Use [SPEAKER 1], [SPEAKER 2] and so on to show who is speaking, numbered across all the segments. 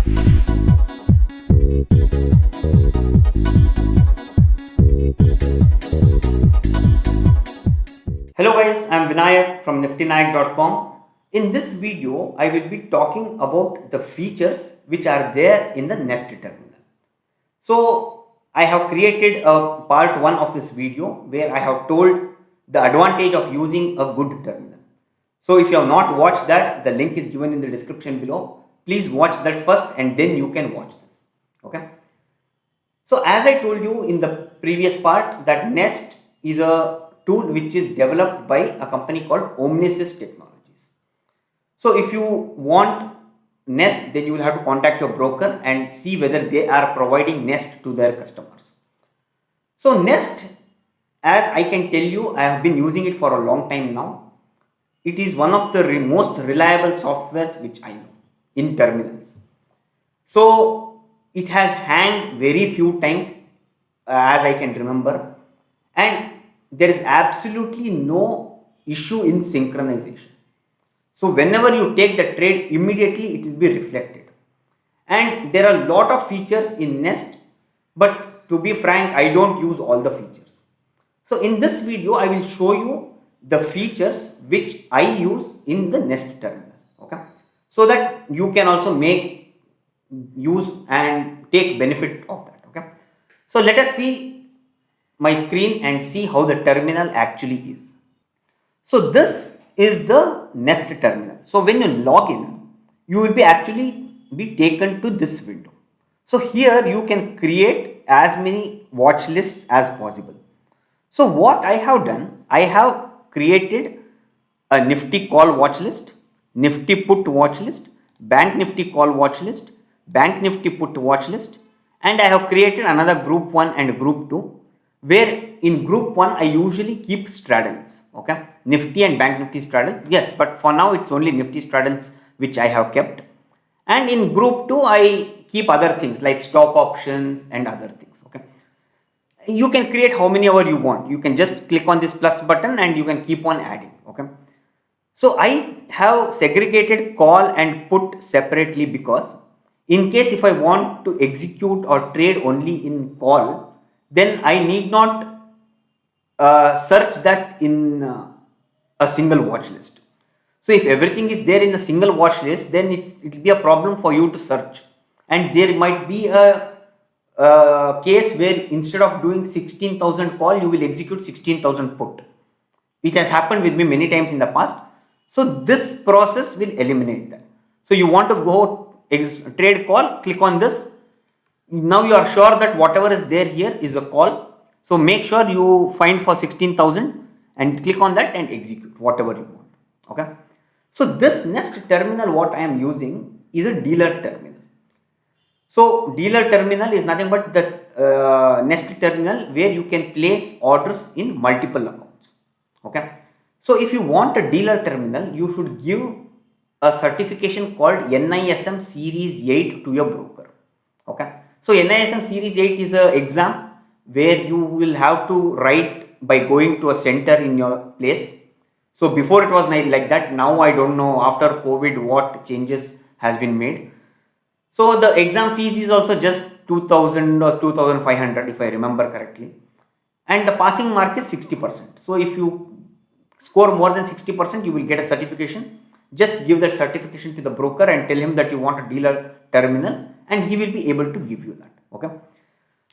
[SPEAKER 1] Hello guys, I am Vinayak from NiftyNayak.com. In this video, I will be talking about the features which are there in the Nest terminal. So, I have created a part 1 of this video where I have told the advantage of using a good terminal. So, if you have not watched that, the link is given in the description below. Please watch that first and then you can watch this. Okay. So, as I told you in the previous part, that Nest is a tool which is developed by a company called Omnisys Technologies. So if you want Nest, then you will have to contact your broker and see whether they are providing Nest to their customers. So Nest, as I can tell you, I have been using it for a long time now. It is one of the most reliable softwares which I know in terminals. So it has hanged very few times as I can remember, and there is absolutely no issue in synchronization. So whenever you take the trade, immediately it will be reflected. And there are a lot of features in Nest, but to be frank, I don't use all the features. So in this video, I will show you the features which I use in the Nest terminal. Okay, so that you can also make use and take benefit of that. Okay, so let us see my screen and see how the terminal actually is. So this is the Nest terminal. So when you log in, you will be actually be taken to this window. So here you can create as many watch lists as possible. So what I have done, I have created a Nifty call watch list, Nifty put watch list, Bank Nifty call watch list, Bank Nifty put watch list, and I have created another group 1 and group 2, where in group 1 I usually keep straddles. Okay, Nifty and Bank Nifty straddles, yes, but for now it's only Nifty straddles which I have kept. And in group 2 I keep other things like stock options and other things. Okay, you can create how many ever you want. You can just click on this plus button and you can keep on adding. Okay, so I have segregated call and put separately because in case if I want to execute or trade only in call, then I need not search that in a single watch list. So if everything is there in a single watch list, then it will be a problem for you to search, and there might be a case where instead of doing 16,000 call, you will execute 16,000 put. It has happened with me many times in the past. So this process will eliminate that. So you want to go trade call, click on this. Now you are sure that whatever is there here is a call. So make sure you find for 16,000 and click on that and execute whatever you want. Okay. So this Nest terminal what I am using is a dealer terminal. So dealer terminal is nothing but the Nest terminal where you can place orders in multiple accounts. Okay. So if you want a dealer terminal, you should give a certification called NISM Series 8 to your broker. Okay. So NISM Series 8 is an exam where you will have to write by going to a center in your place. So before it was like that. Now I don't know after COVID what changes has been made. So the exam fees is also just 2,000 or 2,500 if I remember correctly. And the passing mark is 60%. So if you score more than 60%, you will get a certification. Just give that certification to the broker and tell him that you want a dealer terminal, and he will be able to give you that. Okay.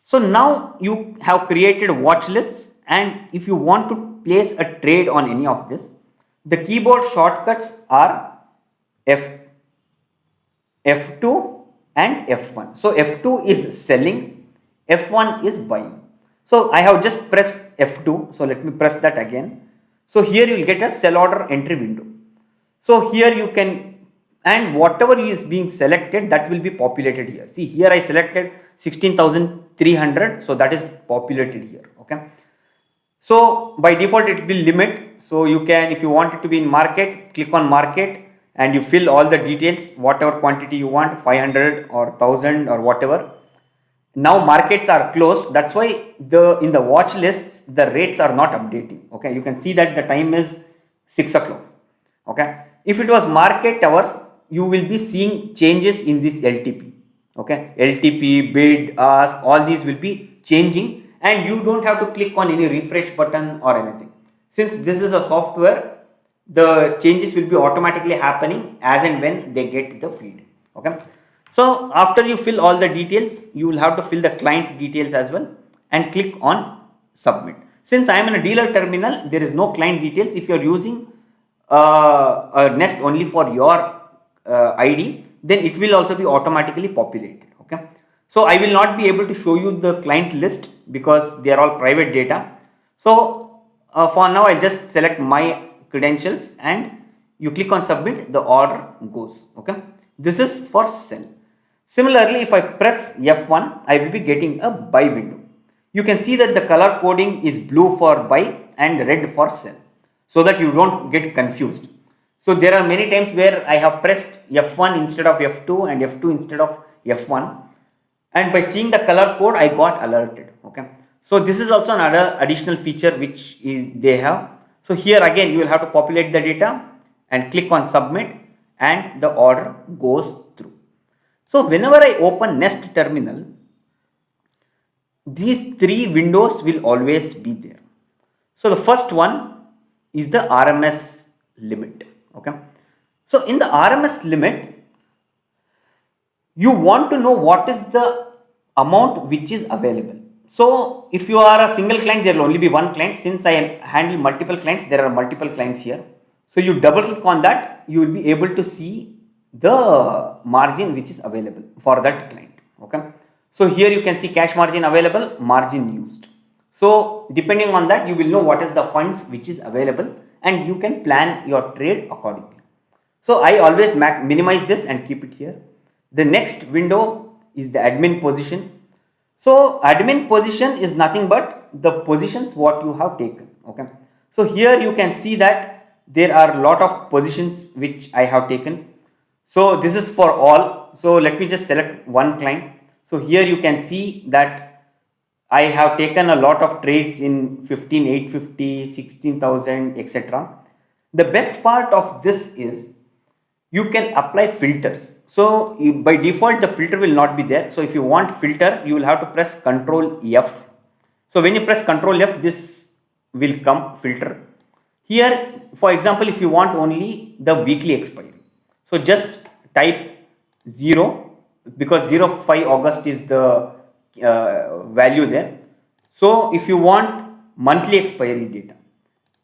[SPEAKER 1] So now you have created watch lists, and if you want to place a trade on any of this, the keyboard shortcuts are F2 and F1. So F2 is selling, F1 is buying. So I have just pressed F2. So let me press that again. So here you will get a sell order entry window. So here you can, and whatever is being selected, that will be populated here. See, here I selected 16,300. So that is populated here. Okay. So by default it will limit. So you can, if you want it to be in market, click on market and you fill all the details, whatever quantity you want, 500 or 1000 or whatever. Now markets are closed. That's why in the watch lists, the rates are not updating. Okay. You can see that the time is 6 o'clock. Okay. If it was market hours, you will be seeing changes in this LTP. Okay, LTP, bid, ask, all these will be changing, and you don't have to click on any refresh button or anything. Since this is a software, the changes will be automatically happening as and when they get the feed. Okay, so after you fill all the details, you will have to fill the client details as well and click on submit. Since I am in a dealer terminal, there is no client details. If you are using a nest only for your ID, then it will also be automatically populated. Okay, so I will not be able to show you the client list because they are all private data. So for now, I just select my credentials and you click on submit, the order goes. Okay, this is for sell. Similarly, if I press F1, I will be getting a buy window. You can see that the color coding is blue for buy and red for sell, so that you don't get confused. So there are many times where I have pressed F1 instead of F2 and F2 instead of F1, and by seeing the color code I got alerted. Okay, so this is also another additional feature which is they have. So here again you will have to populate the data and click on submit, and the order goes through. So whenever I open Nest terminal, these three windows will always be there. So the first one is the RMS limit. Okay, so in the RMS limit, you want to know what is the amount which is available. So if you are a single client, there will only be one client. Since I handle multiple clients, there are multiple clients here. So you double click on that, you will be able to see the margin which is available for that client. Okay, so here you can see cash margin available, margin used. So depending on that, you will know what is the funds which is available, and you can plan your trade accordingly. So I always minimize this and keep it here. The next window is the admin position. So admin position is nothing but the positions what you have taken. Okay, so here you can see that there are a lot of positions which I have taken. So this is for all. So let me just select one client. So here you can see that I have taken a lot of trades in 15,850, 16,000, etc. The best part of this is you can apply filters. So by default the filter will not be there. So if you want filter, you will have to press Ctrl F. So when you press Ctrl F, this will come filter. Here, for example, if you want only the weekly expiry, so just type 0, because 05 August is the value there. So if you want monthly expiry data,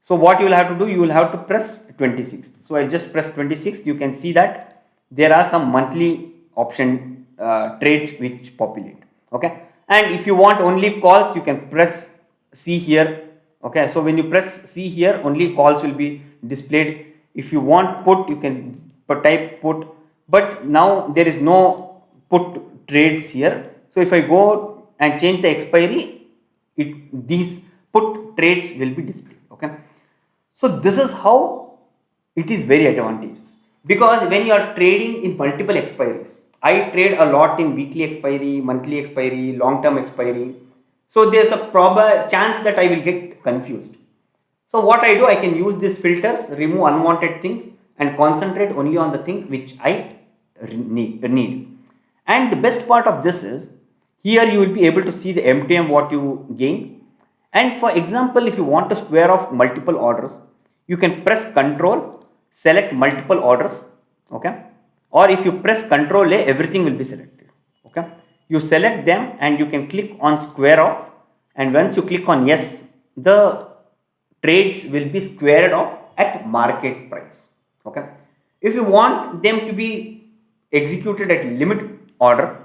[SPEAKER 1] so what you will have to do, you will have to press 26th. So I just press 26th. You can see that there are some monthly option trades which populate. Okay, and if you want only calls, you can press C here. Okay, so when you press C here, only calls will be displayed. If you want put, you can type put, but now there is no put trades here. So if I go and change the expiry, these put trades will be displayed. Okay, so this is how it is very advantageous, because when you are trading in multiple expiries, I trade a lot in weekly expiry, monthly expiry, long-term expiry. So there's a proper chance that I will get confused. So what I do, I can use these filters, remove unwanted things, and concentrate only on the thing which I need. And the best part of this is, here you will be able to see the M2M what you gain. And for example, if you want to square off multiple orders, you can press Ctrl, select multiple orders. Okay, or if you press Ctrl A, everything will be selected. Okay, you select them and you can click on square off, and once you click on yes, the trades will be squared off at market price. Okay, if you want them to be executed at limit order,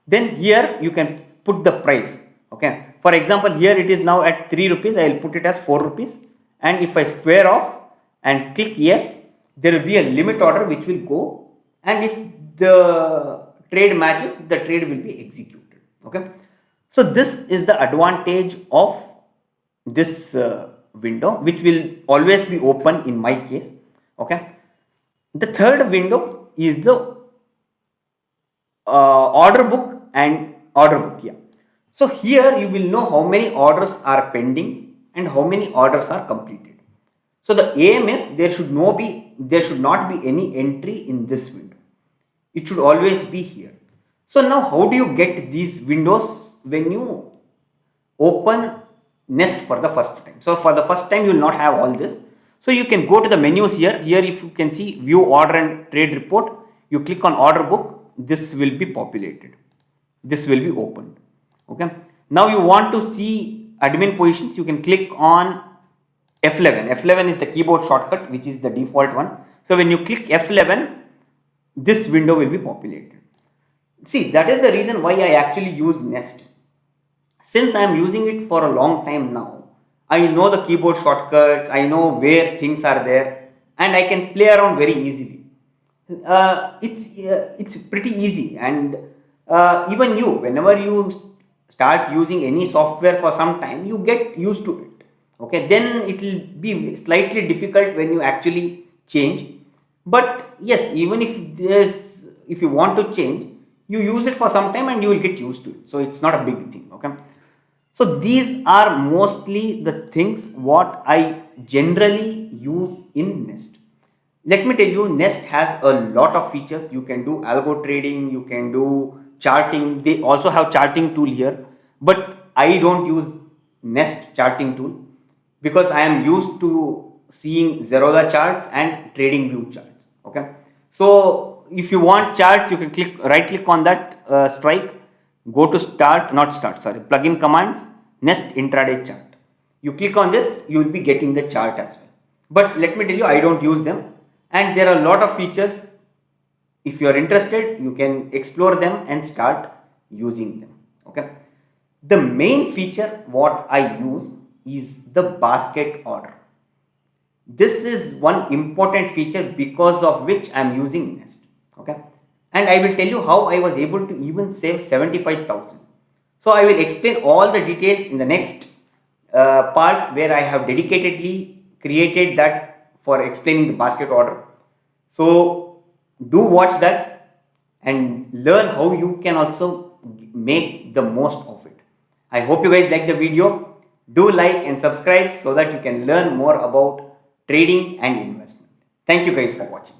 [SPEAKER 1] then here you can put the price. Okay, for example, here it is now at 3 rupees, I will put it as 4 rupees, and if I square off and click yes, there will be a limit order which will go, and if the trade matches, the trade will be executed. Okay, so this is the advantage of this window, which will always be open in my case. Okay, the third window is the order book and order book. Yeah, so here you will know how many orders are pending and how many orders are completed. So the aim is there should not be any entry in this window. It should always be here. So now how do you get these windows when you open Nest for the first time? So for the first time you will not have all this. So you can go to the menus here. Here if you can see view order and trade report, you click on order book, this will be populated. This will be opened. Okay. Now you want to see admin positions, you can click on F11. F11 is the keyboard shortcut, which is the default one. So when you click F11, this window will be populated. See, that is the reason why I actually use Nest. Since I am using it for a long time now, I know the keyboard shortcuts, I know where things are there, and I can play around very easily. It's pretty easy, and even you, whenever you start using any software for some time, you get used to it. Okay, then it will be slightly difficult when you actually change. But yes, even if you want to change, you use it for some time and you will get used to it. So it's not a big thing. Okay. So these are mostly the things what I generally use in Nest. Let me tell you, Nest has a lot of features. You can do algo trading, you can do charting. They also have charting tool here, but I don't use Nest charting tool because I am used to seeing Zerodha charts and trading view charts. Okay. So if you want charts, you can right click on that strike, go to plugin commands, Nest intraday chart. You click on this, you will be getting the chart as well. But let me tell you, I don't use them, and there are a lot of features. If you are interested, you can explore them and start using them. Okay. The main feature what I use is the basket order. This is one important feature because of which I am using Nest. Okay. And I will tell you how I was able to even save 75,000. So I will explain all the details in the next part where I have dedicatedly created that for explaining the basket order. So do watch that and learn how you can also make the most of it. I hope you guys like the video. Do like and subscribe so that you can learn more about trading and investment. Thank you guys for watching.